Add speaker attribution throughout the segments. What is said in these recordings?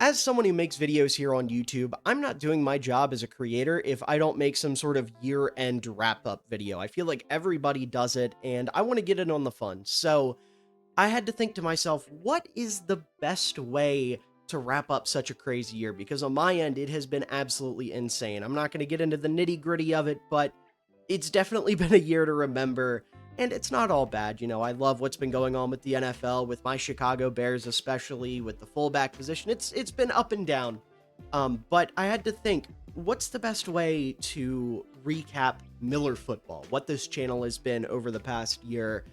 Speaker 1: as someone who makes videos here on YouTube, I'm not doing my job as a creator if I don't make some sort of year-end wrap-up video. I feel like everybody does it, and I want to get in on the fun. So I had to think to myself, what is the best way to wrap up such a crazy year? Because on my end, it has been absolutely insane. I'm not going to get into the nitty-gritty of it, but it's definitely been a year to remember. And it's not all bad. You know, I love what's been going on with the NFL, with my Chicago Bears, especially with the fullback position. It's been up and down. But I had to think, what's the best way to recap Miller football, what this channel has been over the past year?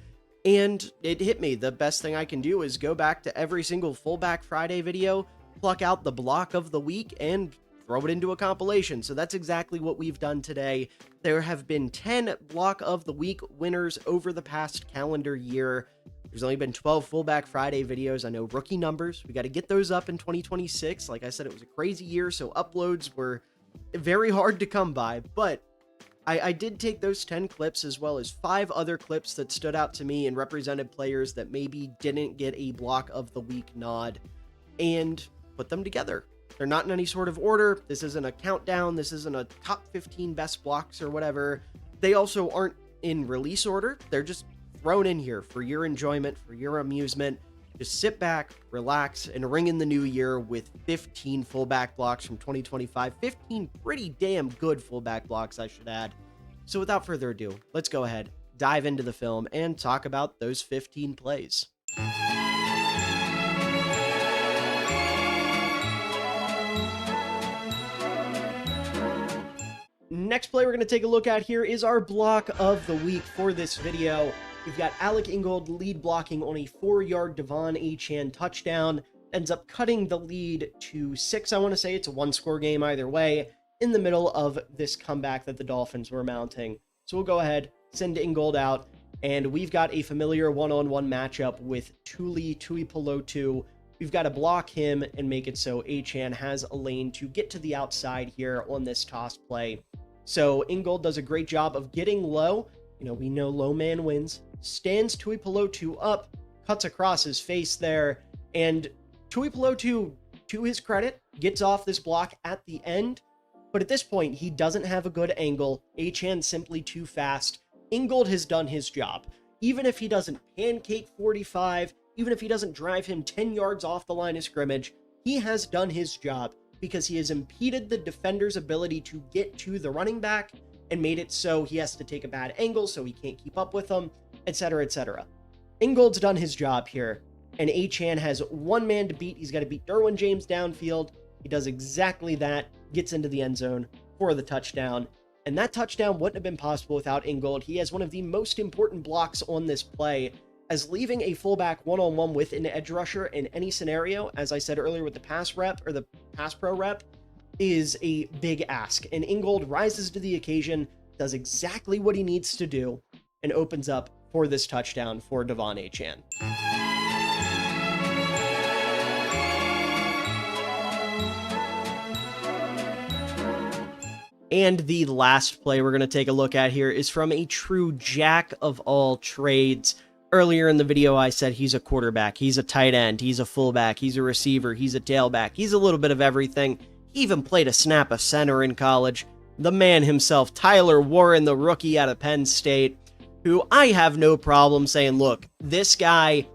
Speaker 1: And it hit me. The best thing I can do is go back to every single Fullback Friday video, pluck out the block of the week, and throw it into a compilation. So that's exactly what we've done today. There have been 10 block of the week winners over the past calendar year. There's only been 12 Fullback Friday videos. I know, rookie numbers. We got to get those up in 2026. Like I said, it was a crazy year, so uploads were very hard to come by. But I did take those 10 clips as well as 5 other clips that stood out to me and represented players that maybe didn't get a block of the week nod and put them together. They're not in any sort of order. This isn't a countdown. This isn't a top 15 best blocks or whatever. They also aren't in release order. They're just thrown in here for your enjoyment, for your amusement. Just sit back, relax, and ring in the new year with 15 fullback blocks from 2025. 15 pretty damn good fullback blocks, I should add. So without further ado, let's go ahead, dive into the film, and talk about those 15 plays. Next play we're going to take a look at here is our block of the week for this video. We've got Alec Ingold lead blocking on a 4-yard Devon Achane touchdown. Ends up cutting the lead to 6. I want to say it's a one-score game either way in the middle of this comeback that the Dolphins were mounting. So we'll go ahead, send Ingold out, and we've got a familiar one-on-one matchup with Tuipulotu. We've got to block him and make it so Achane has a lane to get to the outside here on this toss play. So Ingold does a great job of getting low. You know, we know low man wins. Stands Tuipulotu up, cuts across his face there, and Tuipulotu, to his credit, gets off this block at the end. But at this point, he doesn't have a good angle. Achane simply too fast. Ingold has done his job. Even if he doesn't pancake 45, even if he doesn't drive him 10 yards off the line of scrimmage, he has done his job because he has impeded the defender's ability to get to the running back and made it so he has to take a bad angle so he can't keep up with them, etc., etc. Ingold's done his job here, and Achane has one man to beat. He's got to beat Derwin James downfield. He does exactly that, gets into the end zone for the touchdown, and that touchdown wouldn't have been possible without Ingold. He has one of the most important blocks on this play, as leaving a fullback one-on-one with an edge rusher in any scenario, as I said earlier with the pass rep, or the pass pro rep, is a big ask. And Ingold rises to the occasion, does exactly what he needs to do, and opens up for this touchdown for Devon Achane. And the last play we're going to take a look at here is from a true jack of all trades. Earlier in the video, I said he's a quarterback, he's a tight end, he's a fullback, he's a receiver, he's a tailback, he's a little bit of everything. He even played a snap of center in college. The man himself, Tyler Warren, the rookie out of Penn State, who I have no problem saying, look, this guy,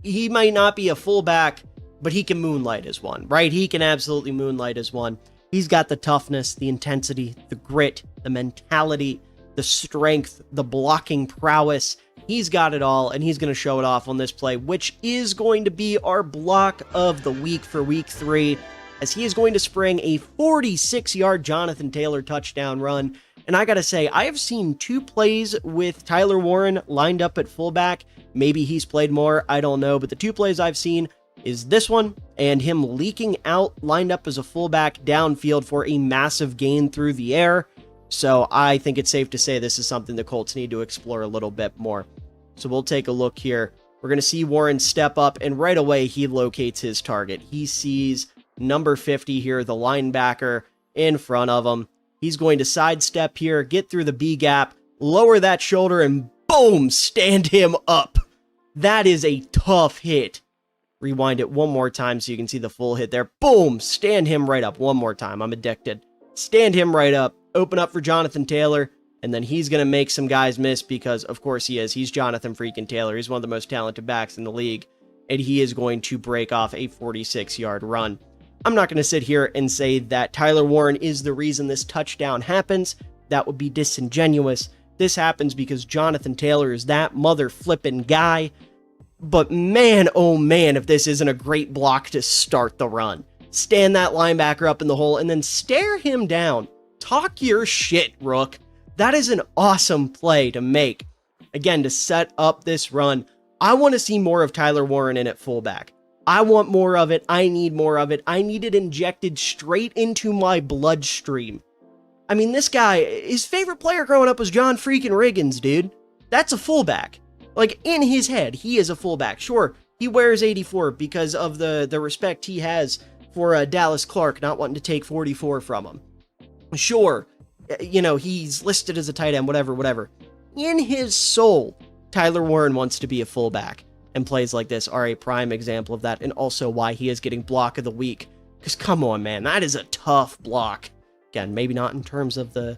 Speaker 1: he might not be a fullback, but he can moonlight as one, right? He can absolutely moonlight as one. He's got the toughness, the intensity, the grit, the mentality, the strength, the blocking prowess. He's got it all, and he's going to show it off on this play, which is going to be our block of the week for week 3, as he is going to spring a 46-yard Jonathan Taylor touchdown run. And I got to say, I have seen 2 plays with Tyler Warren lined up at fullback. Maybe he's played more, I don't know, but the 2 plays I've seen is this one and him leaking out lined up as a fullback downfield for a massive gain through the air. So I think it's safe to say this is something the Colts need to explore a little bit more. So we'll take a look here. We're going to see Warren step up, and right away he locates his target. He sees number 50 here, the linebacker in front of him. He's going to sidestep here, get through the B gap, lower that shoulder, and boom, stand him up. That is a tough hit. Rewind it one more time so you can see the full hit there. Boom! Stand him right up one more time. I'm addicted. Stand him right up. Open up for Jonathan Taylor. And then he's going to make some guys miss because, of course, he is. He's Jonathan freaking Taylor. He's one of the most talented backs in the league. And he is going to break off a 46-yard run. I'm not going to sit here and say that Tyler Warren is the reason this touchdown happens. That would be disingenuous. This happens because Jonathan Taylor is that mother flippin' guy. But man, oh man, if this isn't a great block to start the run. Stand that linebacker up in the hole and then stare him down. Talk your shit, Rook. That is an awesome play to make. Again, to set up this run, I want to see more of Tyler Warren in at fullback. I want more of it. I need more of it. I need it injected straight into my bloodstream. I mean, this guy, his favorite player growing up was John freaking Riggins, dude. That's a fullback. Like, in his head, he is a fullback. Sure, he wears 84 because of the respect he has for Dallas Clark not wanting to take 44 from him. Sure, you know, he's listed as a tight end, whatever. In his soul, Tyler Warren wants to be a fullback, and plays like this are a prime example of that, and also why he is getting block of the week. Because come on, man, that is a tough block. Again, maybe not in terms of the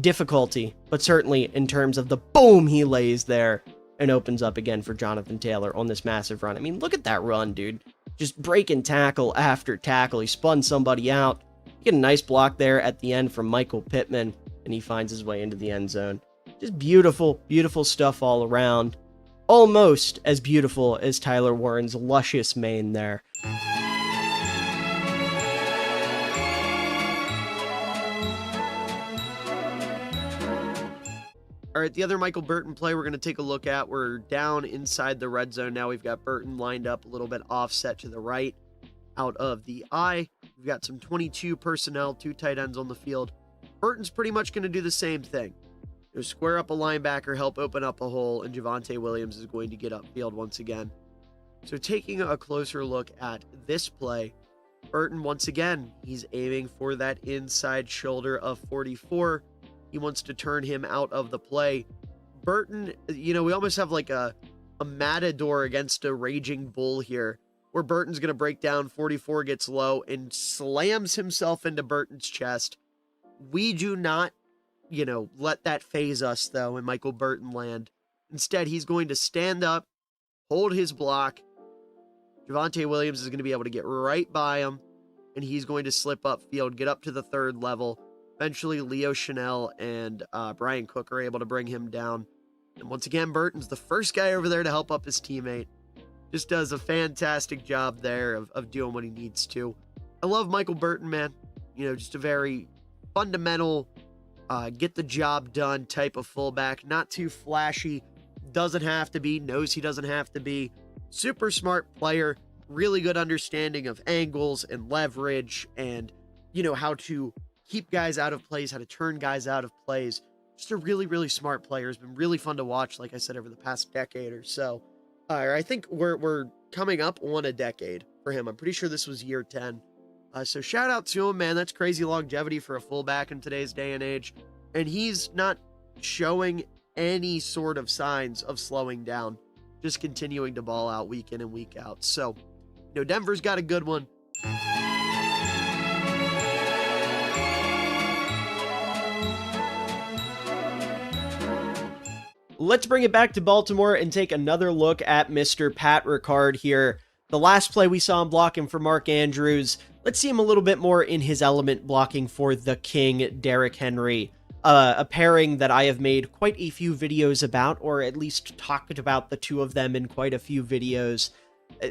Speaker 1: difficulty, but certainly in terms of the boom he lays there and opens up again for Jonathan Taylor on this massive run. I mean, look at that run, dude. Just breaking tackle after tackle. He spun somebody out. Get a nice block there at the end from Michael Pittman, and he finds his way into the end zone. Just beautiful, beautiful stuff all around. Almost as beautiful as Tyler Warren's luscious mane there. All right, the other Michael Burton play we're going to take a look at. We're down inside the red zone now. We've got Burton lined up a little bit offset to the right out of the eye. We've got some 22 personnel, 2 tight ends on the field. Burton's pretty much going to do the same thing. Square up a linebacker, help open up a hole, and Javonte Williams is going to get upfield once again. So taking a closer look at this play, Burton once again, he's aiming for that inside shoulder of 44. He wants to turn him out of the play. Burton, you know, we almost have like a matador against a raging bull here, where Burton's going to break down, 44 gets low, and slams himself into Burton's chest. We do not, you know, let that phase us, though, in Michael Burton land. Instead, he's going to stand up, hold his block. Javonte Williams is going to be able to get right by him, and he's going to slip upfield, get up to the third level. Eventually, Leo Chanel and Brian Cook are able to bring him down. And once again, Burton's the first guy over there to help up his teammate. Just does a fantastic job there of doing what he needs to. I love Michael Burton, man. You know, just a very fundamental, get the job done type of fullback. Not too flashy. Doesn't have to be. Knows he doesn't have to be. Super smart player. Really good understanding of angles and leverage and, you know, how to keep guys out of plays, how to turn guys out of plays. Just a really, really smart player. It's been really fun to watch, like I said, over the past decade or so. I think we're coming up on a decade for him. I'm pretty sure this was year 10. So shout out to him, man. That's crazy longevity for a fullback in today's day and age. And he's not showing any sort of signs of slowing down. Just continuing to ball out week in and week out. So, you know, Denver's got a good one. Let's bring it back to Baltimore and take another look at Mr. Pat Ricard here. The last play we saw him blocking for Mark Andrews. Let's see him a little bit more in his element blocking for the King, Derrick Henry. A pairing that I have made quite a few videos about, or at least talked about the two of them in quite a few videos.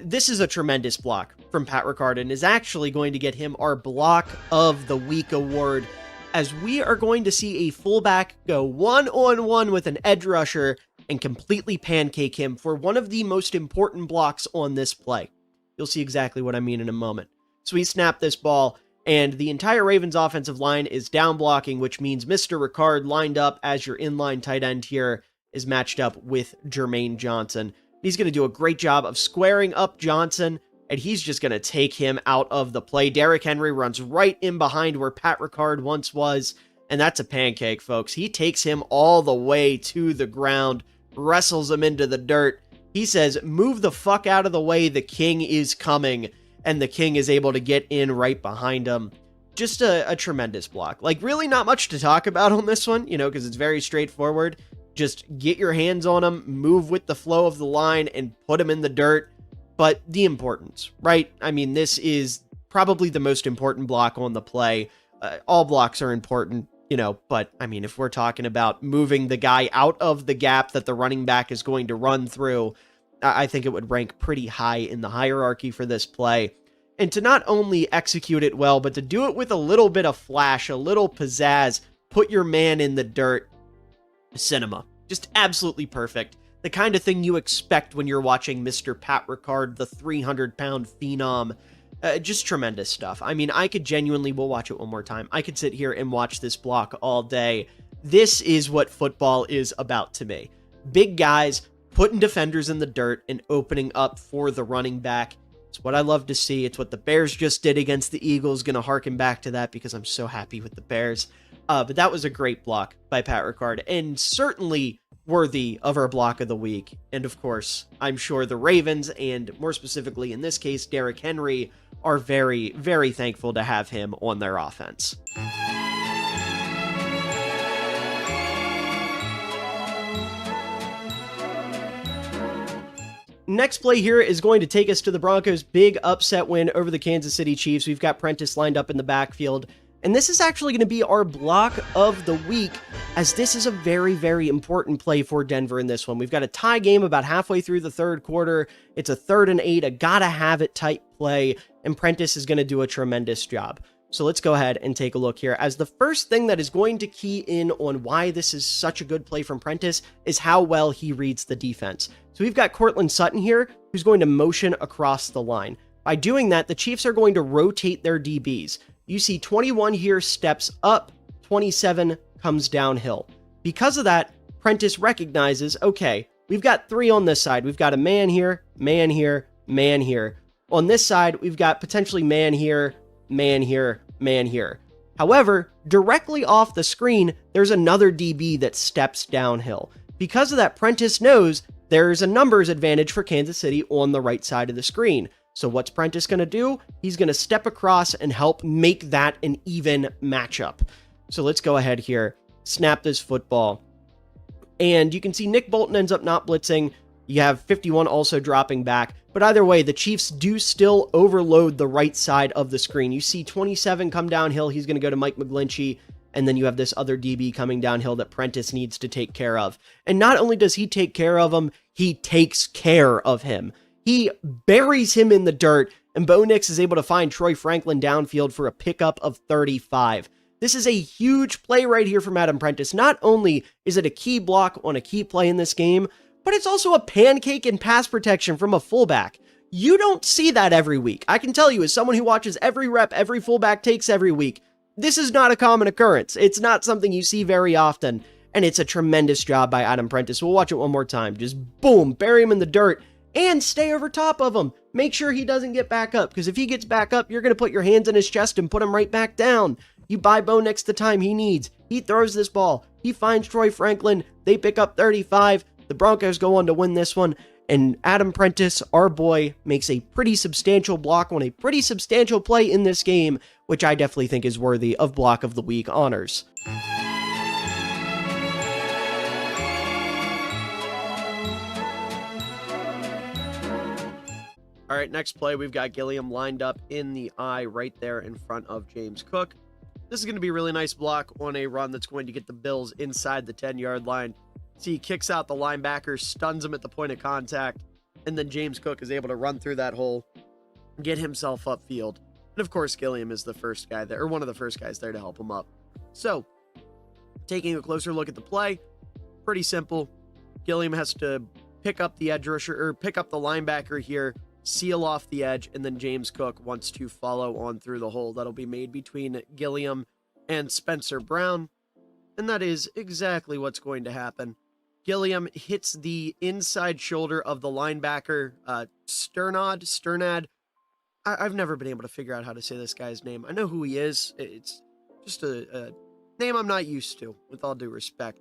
Speaker 1: This is a tremendous block from Pat Ricard and is actually going to get him our Block of the Week award, as we are going to see a fullback go one-on-one with an edge rusher and completely pancake him for one of the most important blocks on this play. You'll see exactly what I mean in a moment. So he snapped this ball, and the entire Ravens offensive line is down blocking, which means Mr. Ricard lined up as your inline tight end here is matched up with Jermaine Johnson. He's going to do a great job of squaring up Johnson, and he's just going to take him out of the play. Derrick Henry runs right in behind where Pat Ricard once was, and that's a pancake, folks. He takes him all the way to the ground, wrestles him into the dirt, He says, move the fuck out of the way, the king is coming, and the king is able to get in right behind him. Just a tremendous block. Like, really not much to talk about on this one, because it's very straightforward. Just get your hands on him, move with the flow of the line, and put him in the dirt. But the importance, right? I mean, this is probably the most important block on the play. All blocks are important, but I mean, if we're talking about moving the guy out of the gap that the running back is going to run through, I think it would rank pretty high in the hierarchy for this play. And to not only execute it well, but to do it with a little bit of flash, a little pizzazz, put your man in the dirt, cinema. Just absolutely perfect. The kind of thing you expect when you're watching Mr. Pat Ricard, the 300-pound phenom. Just tremendous stuff. I mean, I could genuinely, we'll watch it one more time. I could sit here and watch this block all day. This is what football is about to me. Big guys putting defenders in the dirt and opening up for the running back. It's what I love to see. It's what the Bears just did against the Eagles. Going to harken back to that because I'm so happy with the Bears. But that was a great block by Pat Ricard, and certainly worthy of our block of the week. And of course, I'm sure the Ravens, and more specifically in this case, Derrick Henry, are very, very thankful to have him on their offense. Next play here is going to take us to the Broncos' big upset win over the Kansas City Chiefs. We've got Prentice lined up in the backfield, and this is actually going to be our block of the week, as this is a very, very important play for Denver in this one. We've got a tie game about halfway through the third quarter. It's a 3rd and 8, a gotta-have-it type play, and Prentice is going to do a tremendous job. So let's go ahead and take a look here, as the first thing that is going to key in on why this is such a good play from Prentice is how well he reads the defense. So we've got Courtland Sutton here, who's going to motion across the line. By doing that, the Chiefs are going to rotate their DBs. You see 21 here steps up, 27 comes downhill. Because of that, Prentice recognizes, okay, we've got 3 on this side. We've got a man here, man here, man here. On this side, we've got potentially man here, man here, man here. However, directly off the screen, there's another DB that steps downhill. Because of that, Prentice knows there's a numbers advantage for Kansas City on the right side of the screen. So what's Prentice going to do? He's going to step across and help make that an even matchup. So let's go ahead here, snap this football. And you can see Nick Bolton ends up not blitzing. You have 51 also dropping back. But either way, the Chiefs do still overload the right side of the screen. You see 27 come downhill. He's going to go to Mike McGlinchey. And then you have this other DB coming downhill that Prentice needs to take care of. And not only does he take care of him, he takes care of him. He buries him in the dirt, and Bo Nix is able to find Troy Franklin downfield for a pickup of 35. This is a huge play right here from Adam Prentice. Not only is it a key block on a key play in this game, but it's also a pancake in pass protection from a fullback. You don't see that every week. I can tell you, as someone who watches every rep every fullback takes every week, this is not a common occurrence. It's not something you see very often, and it's a tremendous job by Adam Prentice. We'll watch it one more time. Just boom, bury him in the dirt, and stay over top of him. Make sure he doesn't get back up, because if he gets back up, you're going to put your hands in his chest and put him right back down. You buy Bo Nix the time he needs. He throws this ball. He finds Troy Franklin. They pick up 35. The Broncos go on to win this one, and Adam Prentice, our boy, makes a pretty substantial block on a pretty substantial play in this game, which I definitely think is worthy of Block of the Week honors. All right, next play, we've got Gilliam lined up in the eye right there in front of James Cook. This is going to be a really nice block on a run that's going to get the Bills inside the 10-yard line. See, he kicks out the linebacker, stuns him at the point of contact, and then James Cook is able to run through that hole, get himself upfield. And of course, Gilliam is the first guy there, or one of the first guys there to help him up. So, taking a closer look at the play, pretty simple. Gilliam has to pick up the edge rusher, or pick up the linebacker here, seal off the edge, and then James Cook wants to follow on through the hole that'll be made between Gilliam and Spencer Brown. And that is exactly what's going to happen. Gilliam hits the inside shoulder of the linebacker, Sternad. I've never been able to figure out how to say this guy's name. I know who he is. It's just a name I'm not used to, with all due respect.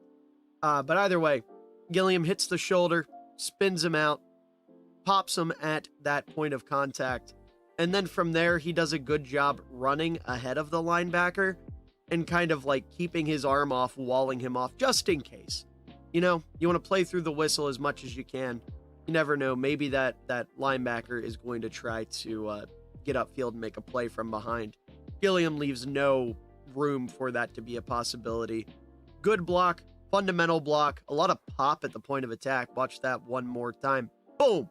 Speaker 1: But either way, Gilliam hits the shoulder, spins him out, pops him at that point of contact. And then from there, he does a good job running ahead of the linebacker and kind of like keeping his arm off, walling him off just in case. You know, you want to play through the whistle as much as you can. You never know. Maybe that linebacker is going to try to get upfield and make a play from behind. Gilliam leaves no room for that to be a possibility. Good block, fundamental block, a lot of pop at the point of attack. Watch that one more time. Boom!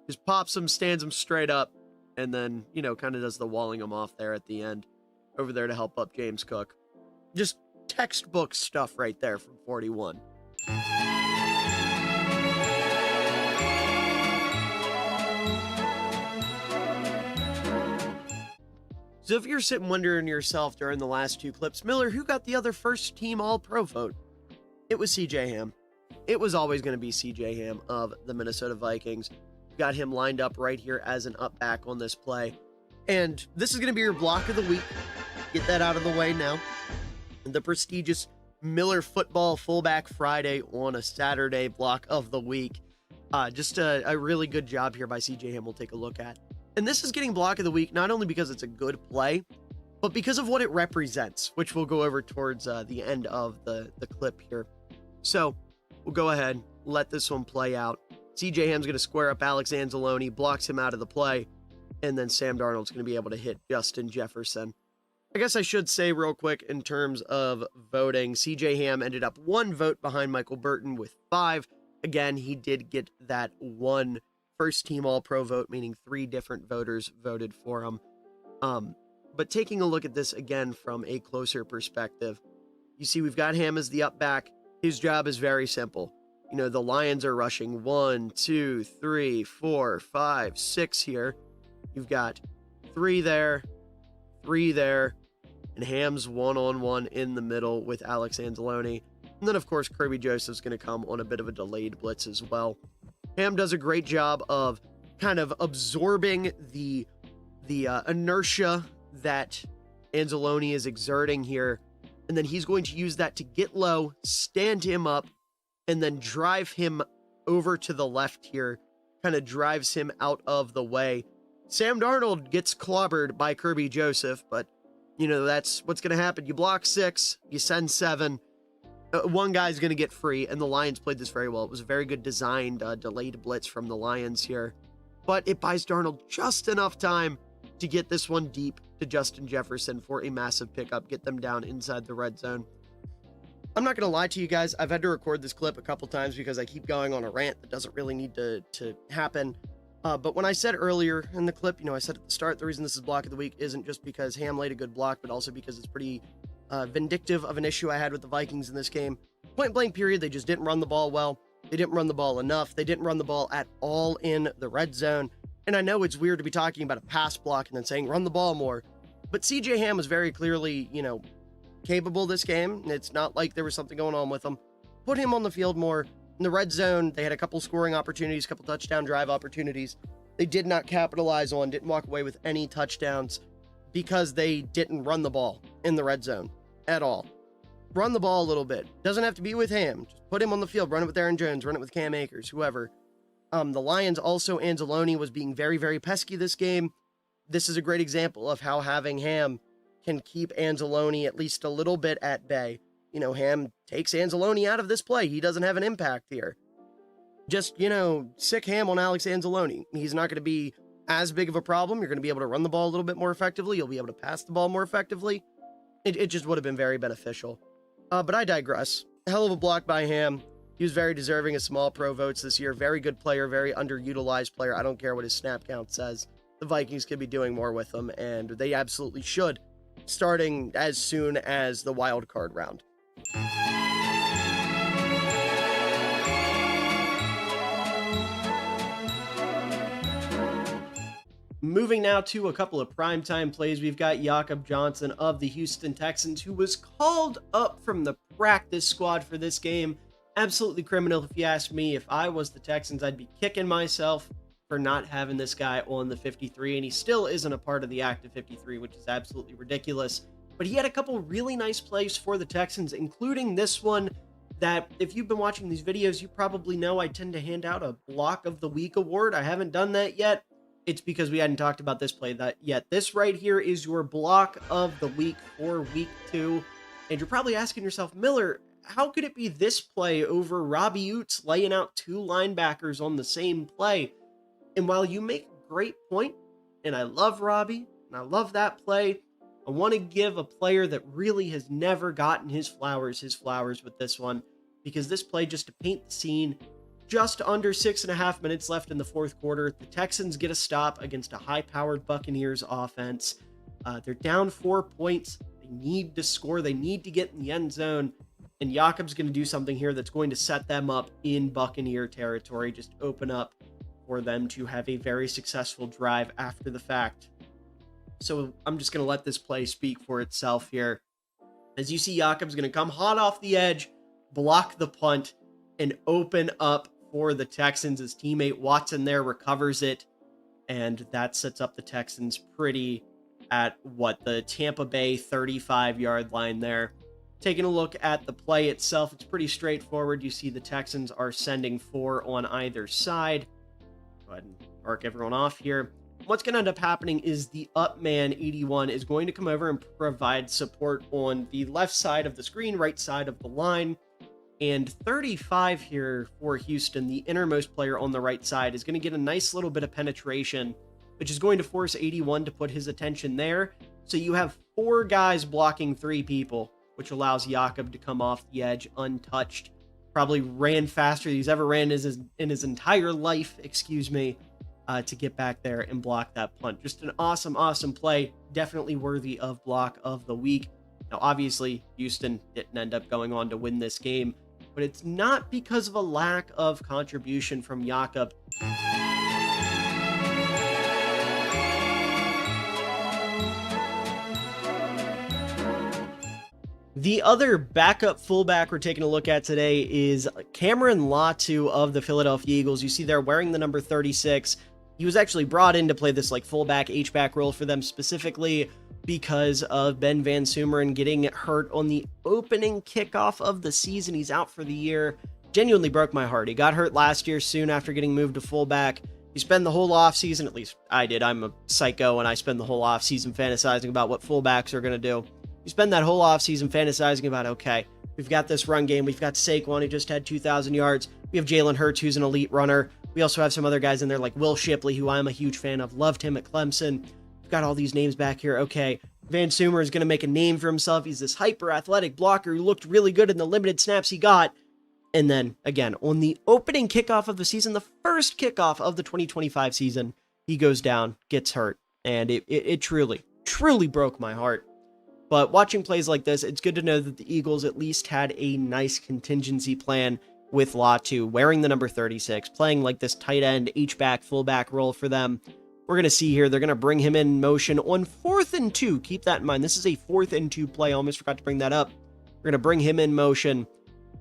Speaker 1: Just pops him, stands him straight up, and then, you know, kind of does the walling him off there at the end. Over there to help up James Cook. Just textbook stuff right there from 41. So if you're sitting wondering to yourself during the last two clips, Miller, who got the other first team All-Pro vote? It was CJ Ham. It was always going to be CJ Ham of the Minnesota Vikings. Got him lined up right here as an up back on this play. And this is going to be your block of the week. Get that out of the way now. The prestigious MillerFootball Fullback Friday on a Saturday block of the week. Just a really good job here by CJ Ham we'll take a look at. And this is getting block of the week, not only because it's a good play, but because of what it represents, which we'll go over towards the end of the clip here. So we'll go ahead, let this one play out. CJ Ham's going to square up Alex Anzalone, blocks him out of the play, and then Sam Darnold's going to be able to hit Justin Jefferson. I guess I should say real quick in terms of voting, CJ Ham ended up 1 vote behind Michael Burton with 5. Again, he did get that 1 first team All-Pro vote, meaning 3 different voters voted for him. But taking a look at this again from a closer perspective, you see we've got Ham as the up back. His job is very simple. You know, the Lions are rushing 1, 2, 3, 4, 5, 6 here. You've got 3 there, 3 there, and Ham's one-on-one in the middle with Alex Anzalone. And then, of course, Kirby Joseph's going to come on a bit of a delayed blitz as well. Ham does a great job of kind of absorbing the inertia that Anzalone is exerting here. And then he's going to use that to get low, stand him up, and then drive him over to the left here. Kind of drives him out of the way. Sam Darnold gets clobbered by Kirby Joseph, but, you know, that's what's going to happen. You block 6, you send 7. One guy's going to get free, and the Lions played this very well. It was a very good designed, delayed blitz from the Lions here. But it buys Darnold just enough time to get this one deep to Justin Jefferson for a massive pickup, get them down inside the red zone. I'm not going to lie to you guys. I've had to record this clip a couple times because I keep going on a rant that doesn't really need to happen. But when I said earlier in the clip, you know, I said at the start, the reason this is block of the week isn't just because Ham laid a good block, but also because it's pretty vindictive of an issue I had with the Vikings in this game. Point blank period, they just didn't run the ball well. They didn't run the ball enough. They didn't run the ball at all in the red zone. And I know it's weird to be talking about a pass block and then saying run the ball more. But CJ Ham was very clearly, you know, capable this game. It's not like there was something going on with him. Put him on the field more. In the red zone, they had a couple scoring opportunities, a couple touchdown drive opportunities. They did not capitalize on, didn't walk away with any touchdowns because they didn't run the ball in the red zone at all. Run the ball a little bit. Doesn't have to be with him. Just put him on the field. Run it with Aaron Jones. Run it with Cam Akers, whoever. The Lions also, Anzalone was being very, very pesky this game. This is a great example of how having Ham can keep Anzalone at least a little bit at bay. You know, Ham takes Anzalone out of this play. He doesn't have an impact here. Just, you know, sick Ham on Alex Anzalone. He's not going to be as big of a problem. You're going to be able to run the ball a little bit more effectively. You'll be able to pass the ball more effectively. It just would have been very beneficial. But I digress. Hell of a block by Ham. He was very deserving of small pro votes this year. Very good player, very underutilized player. I don't care what his snap count says. The Vikings could be doing more with him, and they absolutely should, starting as soon as the wild card round. Moving now to a couple of primetime plays, we've got Jakob Johnson of the Houston Texans, who was called up from the practice squad for this game. Absolutely criminal, if you ask me. If I was the Texans, I'd be kicking myself for not having this guy on the 53, and he still isn't a part of the active 53, which is absolutely ridiculous. But he had a couple really nice plays for the Texans, including this one that if you've been watching these videos, you probably know I tend to hand out a Block of the Week award. I haven't done that yet. It's because we hadn't talked about this play that yet. This right here is your Block of the Week for week 2. And you're probably asking yourself, Miller, how could it be this play over Robbie Oots laying out 2 linebackers on the same play? And while you make a great point, and I love Robbie, and I love that play, I want to give a player that really has never gotten his flowers with this one, because this play, just to paint the scene, just under 6.5 minutes left in the fourth quarter, the Texans get a stop against a high-powered Buccaneers offense. They're down 4 points. They need to score. They need to get in the end zone. And Jakob's going to do something here that's going to set them up in Buccaneer territory, just open up for them to have a very successful drive after the fact. So I'm just going to let this play speak for itself here. As you see, Jakob's going to come hot off the edge, block the punt, and open up for the Texans. His teammate Watson there recovers it, and that sets up the Texans pretty at the Tampa Bay 35-yard line there. Taking a look at the play itself, it's pretty straightforward. You see the Texans are sending 4 on either side. Go ahead and arc everyone off here. What's going to end up happening is the up man 81 is going to come over and provide support on the left side of the screen, right side of the line. And 35 here for Houston, the innermost player on the right side, is going to get a nice little bit of penetration, which is going to force 81 to put his attention there. So you have 4 guys blocking 3 people, which allows Jakob to come off the edge untouched. Probably ran faster than he's ever ran in his entire life, to get back there and block that punt. Just an awesome, awesome play. Definitely worthy of Block of the Week. Now, obviously, Houston didn't end up going on to win this game, but it's not because of a lack of contribution from Jakob. The other backup fullback we're taking a look at today is Cameron Latu of the Philadelphia Eagles. You see there wearing the number 36. He was actually brought in to play this fullback H-back role for them specifically because of Ben Van Sumeren getting hurt on the opening kickoff of the season. He's out for the year. Genuinely broke my heart. He got hurt last year soon after getting moved to fullback. He spent the whole offseason, at least I did. I'm a psycho and I spend the whole offseason fantasizing about what fullbacks are going to do. You spend that whole offseason fantasizing about, okay, we've got this run game. We've got Saquon, who just had 2,000 yards. We have Jalen Hurts, who's an elite runner. We also have some other guys in there like Will Shipley, who I'm a huge fan of. Loved him at Clemson. We've got all these names back here. Okay, Van Sumeren is going to make a name for himself. He's this hyper-athletic blocker who looked really good in the limited snaps he got. And then, again, on the opening kickoff of the season, the first kickoff of the 2025 season, he goes down, gets hurt. And it truly, truly broke my heart. But watching plays like this, it's good to know that the Eagles at least had a nice contingency plan with Latu, wearing the number 36, playing like this tight end, H-back, fullback role for them. We're going to see here, they're going to bring him in motion on 4th and 2. Keep that in mind. This is a 4th and 2 play. I almost forgot to bring that up. We're going to bring him in motion.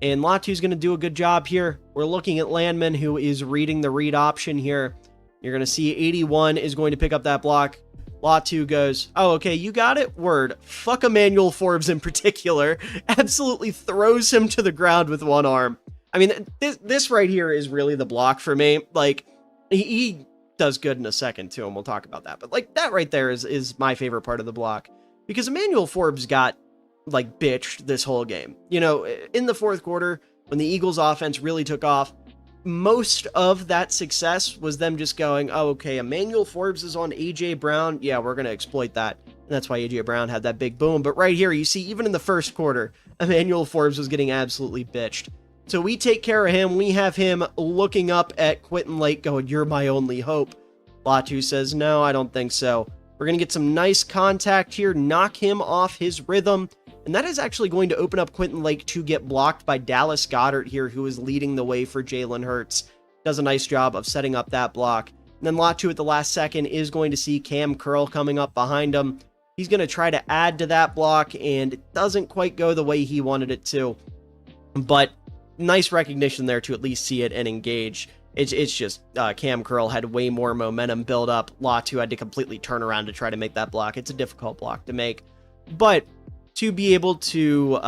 Speaker 1: And Latu's going to do a good job here. We're looking at Landman, who is reading the read option here. You're going to see 81 is going to pick up that block. Latu goes, oh, okay, you got it? Word. Fuck Emmanuel Forbes in particular. Absolutely throws him to the ground with one arm. I mean, this right here is really the block for me. Like, he does good in a second, too, and we'll talk about that. But, like, that right there is my favorite part of the block. Because Emmanuel Forbes got, like, bitched this whole game. You know, in the fourth quarter, when the Eagles offense really took off, most of that success was them just going, oh, okay, Emmanuel Forbes is on A.J. Brown. Yeah, we're going to exploit that. And that's why A.J. Brown had that big boom. But right here, you see, even in the first quarter, Emmanuel Forbes was getting absolutely bitched. So we take care of him. We have him looking up at Quentin Lake going, you're my only hope. Latu says, no, I don't think so. We're going to get some nice contact here, knock him off his rhythm. And that is actually going to open up Quentin Lake to get blocked by Dallas Goedert here, who is leading the way for Jalen Hurts. Does a nice job of setting up that block. And then Latu at the last second is going to see Cam Curl coming up behind him. He's going to try to add to that block, and it doesn't quite go the way he wanted it to. But nice recognition there to at least see it and engage. It's just Cam Curl had way more momentum build up. Latu had to completely turn around to try to make that block. It's a difficult block to make. But to be able to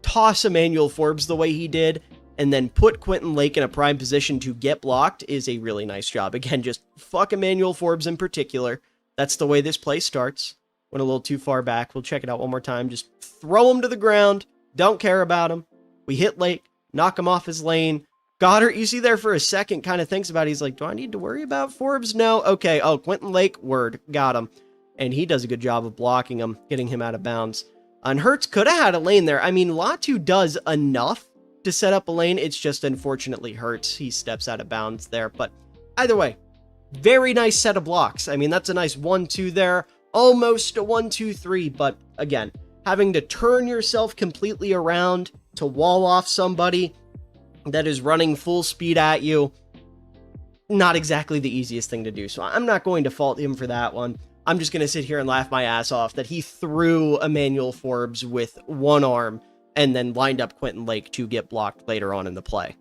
Speaker 1: toss Emmanuel Forbes the way he did, and then put Quentin Lake in a prime position to get blocked is a really nice job. Again, just fuck Emmanuel Forbes in particular. That's the way this play starts. Went a little too far back. We'll check it out one more time. Just throw him to the ground. Don't care about him. We hit Lake, knock him off his lane. Goddard, you see there for a second, kind of thinks about it. He's like, do I need to worry about Forbes? No. Okay. Oh, Quentin Lake, word. Got him. And he does a good job of blocking him, getting him out of bounds. And Hurts could have had a lane there. I mean, Latu does enough to set up a lane. It's just unfortunately Hurts. He steps out of bounds there. But either way, very nice set of blocks. I mean, that's a nice 1-2 there. Almost a 1-2-3. But again, having to turn yourself completely around to wall off somebody that is running full speed at you, not exactly the easiest thing to do. So I'm not going to fault him for that one. I'm just going to sit here and laugh my ass off that he threw Emmanuel Forbes with one arm and then lined up Quentin Lake to get blocked later on in the play.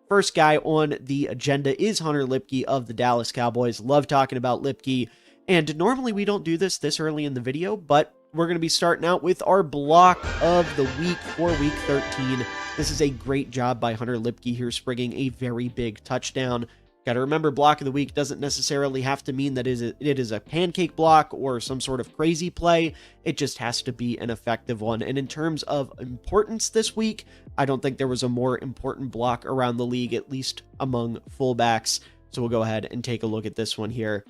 Speaker 1: First guy on the agenda is Hunter Lipke of the Dallas Cowboys. Love talking about Lipke. And normally we don't do this early in the video, but we're going to be starting out with our block of the week for week 13. This is a great job by Hunter Lipke here, springing a very big touchdown. Got to remember, block of the week doesn't necessarily have to mean that it is a pancake block or some sort of crazy play. It just has to be an effective one. And in terms of importance this week, I don't think there was a more important block around the league, at least among fullbacks. So we'll go ahead and take a look at this one here.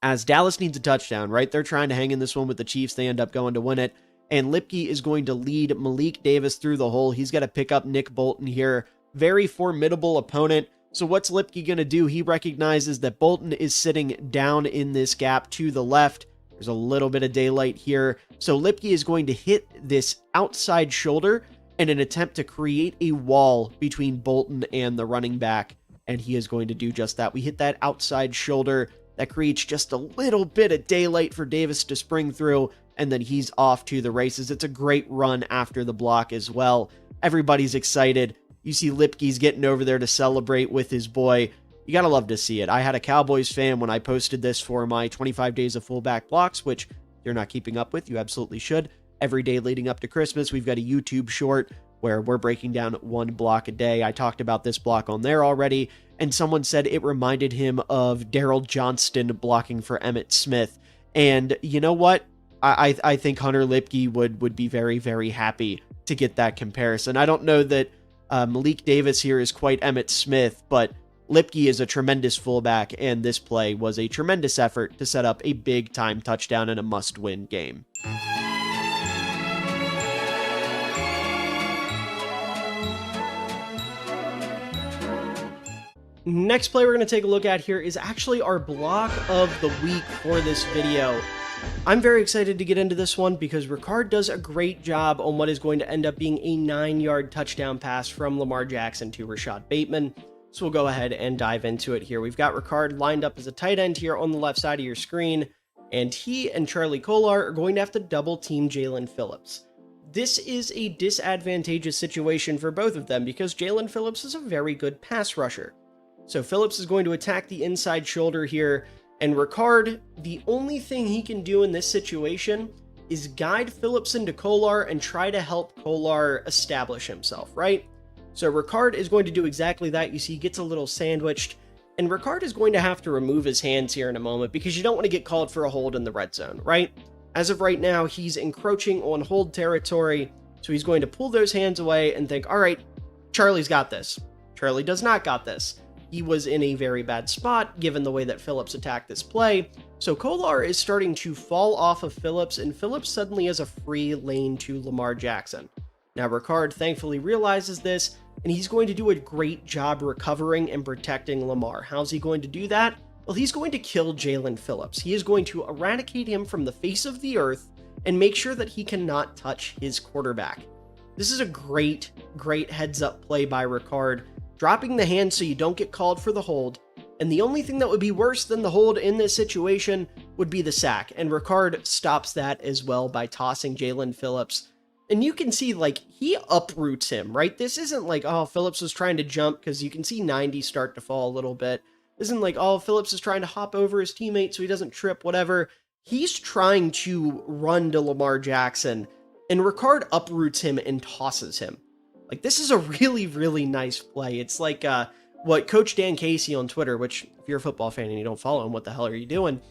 Speaker 1: As Dallas needs a touchdown, right? They're trying to hang in this one with the Chiefs. They end up going to win it. And Lipke is going to lead Malik Davis through the hole. He's got to pick up Nick Bolton here. Very formidable opponent. So what's Lipke going to do? He recognizes that Bolton is sitting down in this gap to the left. There's a little bit of daylight here. So Lipke is going to hit this outside shoulder in an attempt to create a wall between Bolton and the running back. And he is going to do just that. We hit that outside shoulder. That creates just a little bit of daylight for Davis to spring through, and then he's off to the races. It's a great run after the block as well. Everybody's excited. You see Lipke's getting over there to celebrate with his boy. You gotta love to see it. I had a Cowboys fan when I posted this for my 25 days of fullback blocks, which if you're not keeping up with, you absolutely should. Every day leading up to Christmas, we've got a YouTube short where we're breaking down one block a day. I talked about this block on there already, and someone said it reminded him of Daryl Johnston blocking for Emmitt Smith. And you know what? I think Hunter Lipke would be very, very happy to get that comparison. I don't know that Malik Davis here is quite Emmitt Smith, but Lipke is a tremendous fullback, and this play was a tremendous effort to set up a big-time touchdown in a must-win game. Next play we're going to take a look at here is actually our block of the week for this video. I'm very excited to get into this one because Ricard does a great job on what is going to end up being a 9-yard touchdown pass from Lamar Jackson to Rashad Bateman. So we'll go ahead and dive into it here. We've got Ricard lined up as a tight end here on the left side of your screen, and he and Charlie Kolar are going to have to double team Jalen Phillips. This is a disadvantageous situation for both of them because Jalen Phillips is a very good pass rusher. So Phillips is going to attack the inside shoulder here, and Ricard, the only thing he can do in this situation is guide Phillips into Kolar and try to help Kolar establish himself, right? So Ricard is going to do exactly that. You see, he gets a little sandwiched, and Ricard is going to have to remove his hands here in a moment because you don't want to get called for a hold in the red zone, right? As of right now, he's encroaching on hold territory, so he's going to pull those hands away and think, all right, Charlie's got this. Charlie does not got this. He was in a very bad spot, given the way that Phillips attacked this play. So Kolar is starting to fall off of Phillips, and Phillips suddenly has a free lane to Lamar Jackson. Now, Ricard thankfully realizes this, and he's going to do a great job recovering and protecting Lamar. How's he going to do that? Well, he's going to kill Jalen Phillips. He is going to eradicate him from the face of the earth and make sure that he cannot touch his quarterback. This is a great, great heads-up play by Ricard, dropping the hand so you don't get called for the hold. And the only thing that would be worse than the hold in this situation would be the sack. And Ricard stops that as well by tossing Jalen Phillips. And you can see, like, he uproots him, right? This isn't like, oh, Phillips was trying to jump, because you can see 90 start to fall a little bit. isn't like, oh, Phillips is trying to hop over his teammate so he doesn't trip, whatever. He's trying to run to Lamar Jackson, and Ricard uproots him and tosses him. Like, this is a really, really nice play. It's like what Coach Dan Casey on Twitter, which if you're a football fan and you don't follow him, what the hell are you doing?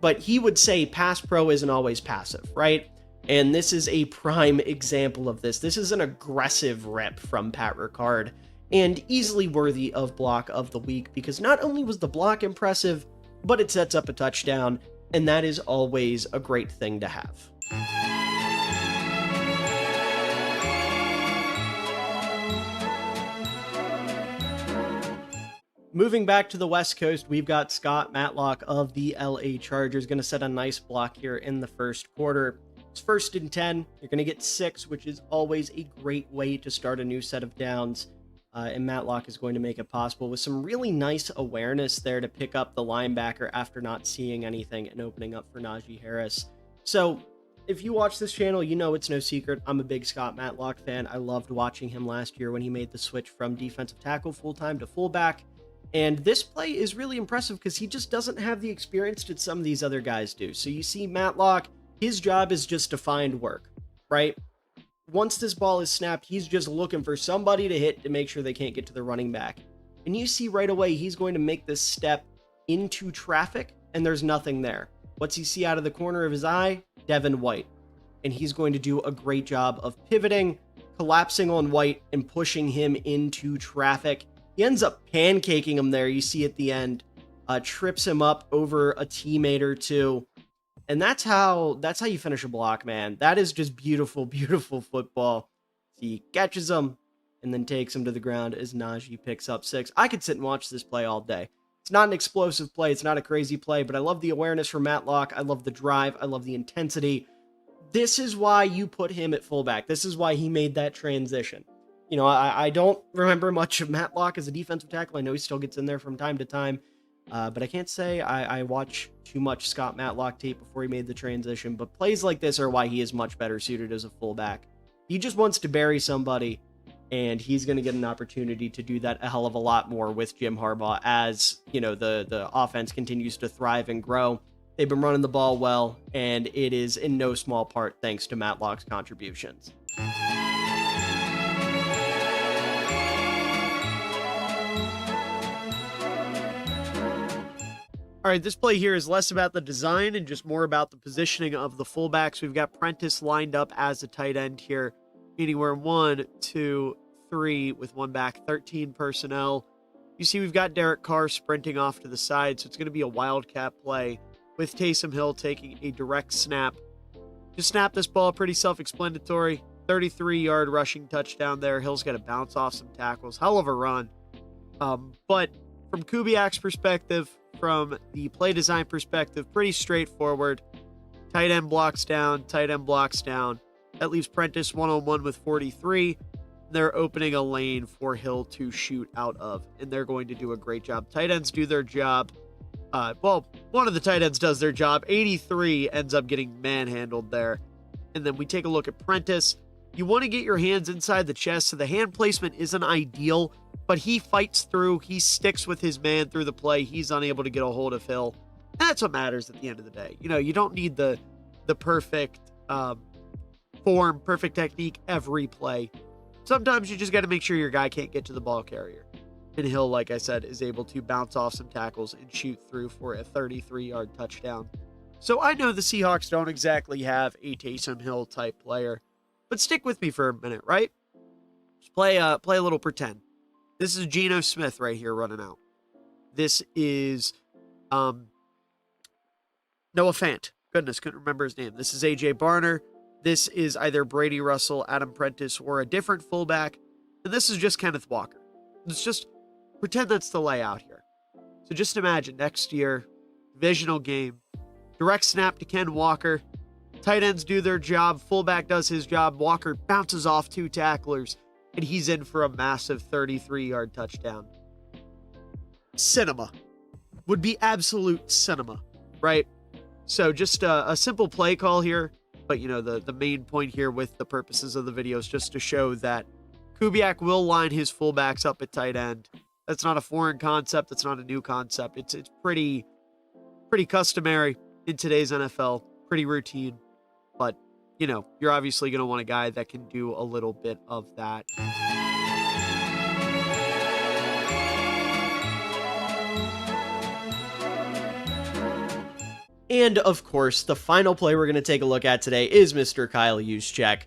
Speaker 1: But he would say pass pro isn't always passive, right? And this is a prime example of this. This is an aggressive rep from Pat Ricard, and easily worthy of block of the week, because not only was the block impressive, but it sets up a touchdown, and that is always a great thing to have. Moving back to the West Coast, we've got Scott Matlock of the LA Chargers going to set a nice block here in the first quarter. It's 1st and 10. You're going to get 6, which is always a great way to start a new set of downs. And Matlock is going to make it possible with some really nice awareness there to pick up the linebacker after not seeing anything and opening up for Najee Harris. So if you watch this channel, you know it's no secret. I'm a big Scott Matlock fan. I loved watching him last year when he made the switch from defensive tackle full-time to fullback. And this play is really impressive because he just doesn't have the experience that some of these other guys do. So you see Matlock, his job is just to find work, right? Once this ball is snapped, he's just looking for somebody to hit to make sure they can't get to the running back. And you see right away, he's going to make this step into traffic, and there's nothing there. What's he see out of the corner of his eye? Devin White. And he's going to do a great job of pivoting, collapsing on White, and pushing him into traffic. He ends up pancaking him there. You see at the end, trips him up over a teammate or two. And that's how you finish a block, man. That is just beautiful, beautiful football. He catches him and then takes him to the ground as Najee picks up 6. I could sit and watch this play all day. It's not an explosive play. It's not a crazy play, but I love the awareness from Matlock. I love the drive. I love the intensity. This is why you put him at fullback. This is why he made that transition. You know, I don't remember much of Matlock as a defensive tackle. I know he still gets in there from time to time. But I can't say I watch too much Scott Matlock tape before he made the transition. But plays like this are why he is much better suited as a fullback. He just wants to bury somebody, and he's going to get an opportunity to do that a hell of a lot more with Jim Harbaugh as, you know, the offense continues to thrive and grow. They've been running the ball well, and it is in no small part thanks to Matlock's contributions. All right, this play here is less about the design and just more about the positioning of the fullbacks. We've got Prentice lined up as a tight end here, meaning we're 1, 2, 3 with one back, 13 personnel. You see we've got Derek Carr sprinting off to the side, so it's going to be a wildcat play with Taysom Hill taking a direct snap. Just snap this ball, pretty self-explanatory. 33-yard rushing touchdown there. Hill's got to bounce off some tackles. Hell of a run. But from Kubiak's perspective, from the play design perspective, pretty straightforward. Tight end blocks down, tight end blocks down. That leaves Prentice one-on-one with 43. They're opening a lane for Hill to shoot out of, and they're going to do a great job. Tight ends do their job. Well, one of the tight ends does their job. 83 ends up getting manhandled there. And then we take a look at Prentice. You want to get your hands inside the chest, so the hand placement isn't ideal, but he fights through. He sticks with his man through the play. He's unable to get a hold of Hill. And that's what matters at the end of the day. You know, you don't need the perfect form, perfect technique every play. Sometimes you just got to make sure your guy can't get to the ball carrier. And Hill, like I said, is able to bounce off some tackles and shoot through for a 33-yard touchdown. So I know the Seahawks don't exactly have a Taysom Hill type player, but stick with me for a minute, right? Just play a little pretend. This is Geno Smith right here running out. This is Noah Fant. Goodness, couldn't remember his name. This is A.J. Barner. This is either Brady Russell, Adam Prentice, or a different fullback. And this is just Kenneth Walker. Let's just pretend that's the layout here. So just imagine next year, divisional game, direct snap to Ken Walker. Tight ends do their job. Fullback does his job. Walker bounces off 2 tacklers, and he's in for a massive 33-yard touchdown. Cinema. Would be absolute cinema, right? So just a simple play call here. But, you know, the main point here with the purposes of the video is just to show that Kubiak will line his fullbacks up at tight end.
Speaker 2: That's not a foreign concept. That's not a new concept. It's pretty customary in today's NFL, pretty routine. But, you're obviously going to want a guy that can do a little bit of that.
Speaker 1: And of course, the final play we're going to take a look at today is Mr. Kyle Juszczyk.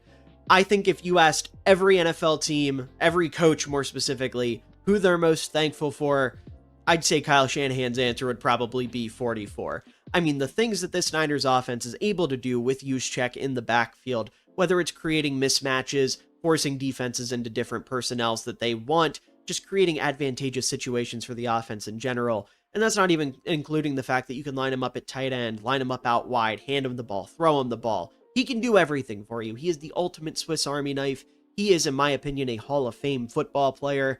Speaker 1: I think if you asked every NFL team, every coach more specifically, who they're most thankful for, I'd say Kyle Shanahan's answer would probably be 44. I mean, the things that this Niners offense is able to do with Juszczyk in the backfield, whether it's creating mismatches, forcing defenses into different personnels that they want, just creating advantageous situations for the offense in general. And that's not even including the fact that you can line him up at tight end, line him up out wide, hand him the ball, throw him the ball. He can do everything for you. He is the ultimate Swiss Army knife. He is, in my opinion, a Hall of Fame football player.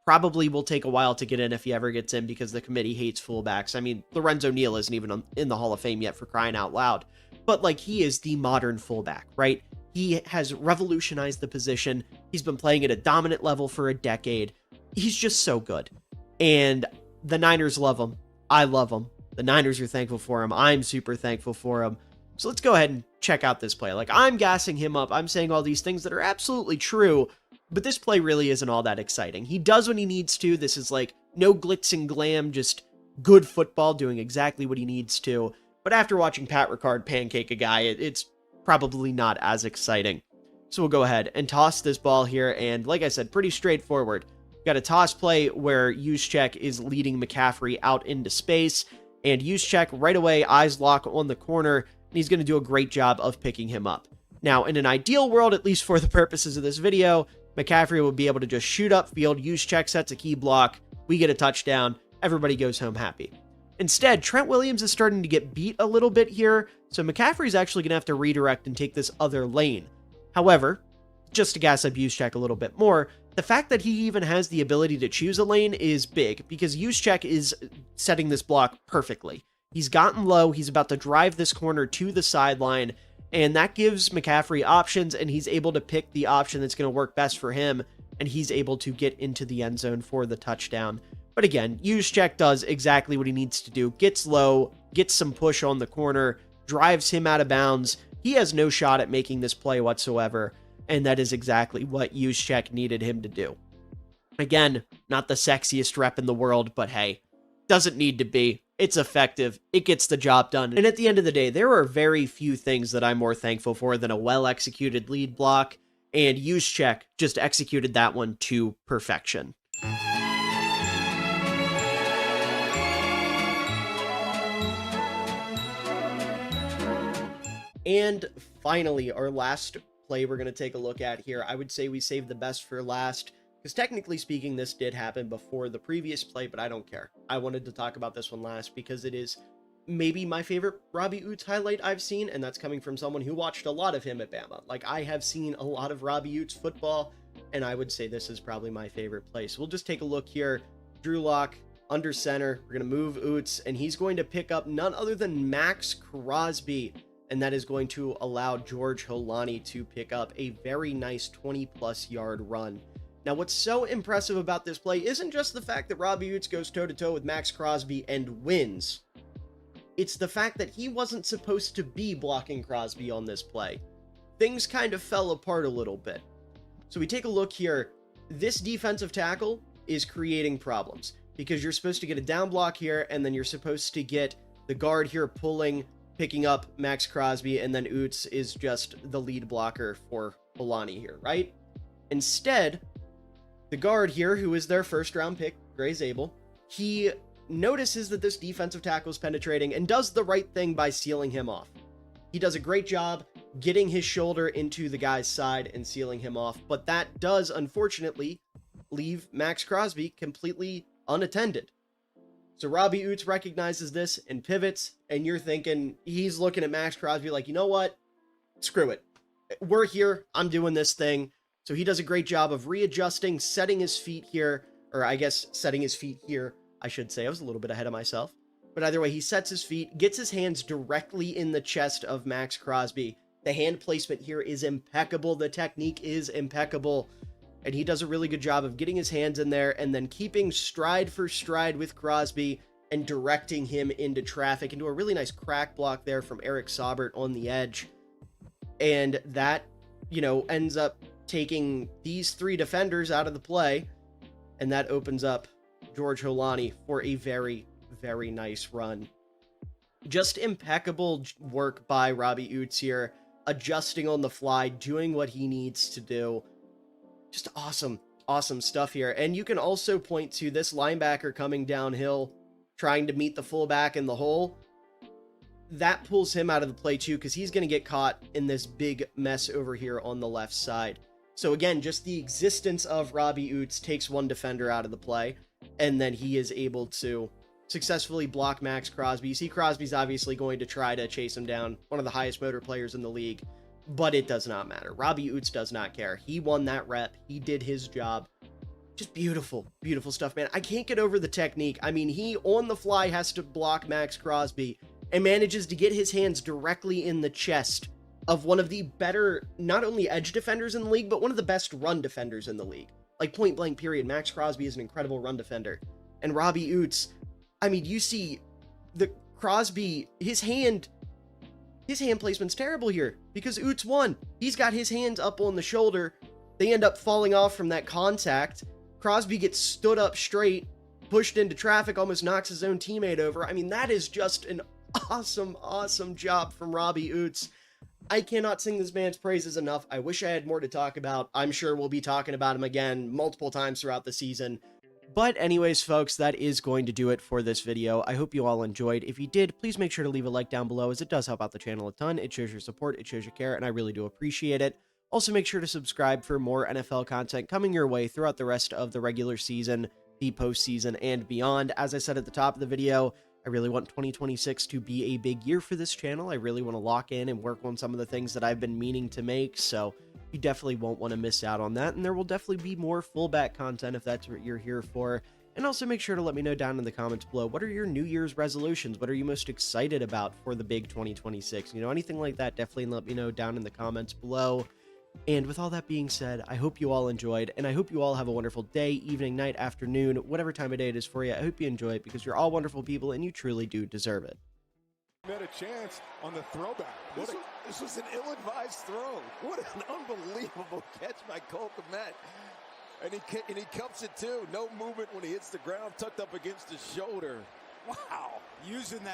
Speaker 1: Probably will take a while to get in if he ever gets in because the committee hates fullbacks. I mean, Lorenzo Neal isn't even in the Hall of Fame yet, for crying out loud. But, he is the modern fullback, right? He has revolutionized the position. He's been playing at a dominant level for a decade. He's just so good. And the Niners love him. I love him. The Niners are thankful for him. I'm super thankful for him. So let's go ahead and check out this play. I'm gassing him up. I'm saying all these things that are absolutely true, but this play really isn't all that exciting. He does what he needs to. This is no glitz and glam, just good football doing exactly what he needs to. But after watching Pat Ricard pancake a guy, it's probably not as exciting. So we'll go ahead and toss this ball here. And like I said, pretty straightforward. Got a toss play where Juszczyk is leading McCaffrey out into space, and Juszczyk right away eyes lock on the corner, and he's going to do a great job of picking him up. Now, in an ideal world, at least for the purposes of this video, McCaffrey will be able to just shoot upfield, Juszczyk sets a key block, we get a touchdown, everybody goes home happy. Instead, Trent Williams is starting to get beat a little bit here, so McCaffrey's actually going to have to redirect and take this other lane. However, just to gas up Juszczyk a little bit more, the fact that he even has the ability to choose a lane is big, because Juszczyk is setting this block perfectly. He's gotten low, he's about to drive this corner to the sideline, and that gives McCaffrey options, and he's able to pick the option that's going to work best for him, and he's able to get into the end zone for the touchdown. But again, Juszczyk does exactly what he needs to do, gets low, gets some push on the corner, drives him out of bounds. He has no shot at making this play whatsoever, and that is exactly what Juszczyk needed him to do. Again, not the sexiest rep in the world, but hey, doesn't need to be. It's effective. It gets the job done. And at the end of the day, there are very few things that I'm more thankful for than a well-executed lead block, and Juszczyk just executed that one to perfection. And finally, our last play we're going to take a look at here. I would say we saved the best for last, because technically speaking, this did happen before the previous play, but I don't care. I wanted to talk about this one last because it is maybe my favorite Robbie Oots highlight I've seen, and that's coming from someone who watched a lot of him at Bama. I have seen a lot of Robbie Oots football, and I would say this is probably my favorite play. So we'll just take a look here. Drew Lock under center. We're going to move Oots, and he's going to pick up none other than Max Crosby, and that is going to allow George Holani to pick up a very nice 20-plus yard run. Now, what's so impressive about this play isn't just the fact that Robbie Oots goes toe-to-toe with Max Crosby and wins. It's the fact that he wasn't supposed to be blocking Crosby on this play. Things kind of fell apart a little bit. So we take a look here. This defensive tackle is creating problems because you're supposed to get a down block here, and then you're supposed to get the guard here picking up Max Crosby, and then Oots is just the lead blocker for Holani here, right? Instead, the guard here, who is their first round pick, Gray Zabel, he notices that this defensive tackle is penetrating and does the right thing by sealing him off. He does a great job getting his shoulder into the guy's side and sealing him off, but that does, unfortunately, leave Max Crosby completely unattended. So Robbie Oots recognizes this and pivots, and you're thinking, he's looking at Max Crosby like, you know what? Screw it. We're here. I'm doing this thing. So he does a great job of readjusting, setting his feet here, or I guess setting his feet here, I should say. I was a little bit ahead of myself. But either way, he sets his feet, gets his hands directly in the chest of Max Crosby. The hand placement here is impeccable. The technique is impeccable. and he does a really good job of getting his hands in there and then keeping stride for stride with Crosby and directing him into traffic, into a really nice crack block there from Eric Saubert on the edge. And that, ends up taking these 3 defenders out of the play, and that opens up George Holani for a very, very nice run. Just impeccable work by Robbie Oots here, adjusting on the fly, doing what he needs to do. Just awesome, awesome stuff here. And you can also point to this linebacker coming downhill, trying to meet the fullback in the hole. That pulls him out of the play too, because he's going to get caught in this big mess over here on the left side. So again, just the existence of Robbie Oots takes one defender out of the play, and then he is able to successfully block Max Crosby. You see Crosby's obviously going to try to chase him down, one of the highest motor players in the league, but it does not matter. Robbie Oots does not care. He won that rep. He did his job. Just beautiful, beautiful stuff, man. I can't get over the technique. I mean, he on the fly has to block Max Crosby and manages to get his hands directly in the chest of one of the better, not only edge defenders in the league, but one of the best run defenders in the league. Like, point blank period. Max Crosby is an incredible run defender. And Robbie Oots, I mean, you see the Crosby, his hand placement's terrible here because Oots won. He's got his hands up on the shoulder. They end up falling off from that contact. Crosby gets stood up straight, pushed into traffic, almost knocks his own teammate over. I mean, that is just an awesome, awesome job from Robbie Oots. I cannot sing this man's praises enough. I wish I had more to talk about. I'm sure we'll be talking about him again multiple times throughout the season. But anyways, folks, that is going to do it for this video. I hope you all enjoyed. If you did, please make sure to leave a like down below, as it does help out the channel a ton. It shows your support, it shows your care, and I really do appreciate it. Also, make sure to subscribe for more NFL content coming your way throughout the rest of the regular season, the postseason, and beyond. As I said at the top of the video, I really want 2026 to be a big year for this channel. I really want to lock in and work on some of the things that I've been meaning to make, so you definitely won't want to miss out on that, and there will definitely be more fullback content if that's what you're here for. And also make sure to let me know down in the comments below, what are your New Year's resolutions? What are you most excited about for the big 2026? Anything like that, definitely let me know down in the comments below. And with all that being said, I hope you all enjoyed, and I hope you all have a wonderful day, evening, night, afternoon, whatever time of day it is for you. I hope you enjoy it, because you're all wonderful people, and you truly do deserve it.
Speaker 3: Had a chance on the throwback. This was an ill-advised throw. What an unbelievable catch by Cole Kmet. And he cups it too. No movement when he hits the ground, tucked up against his shoulder. Wow. Using that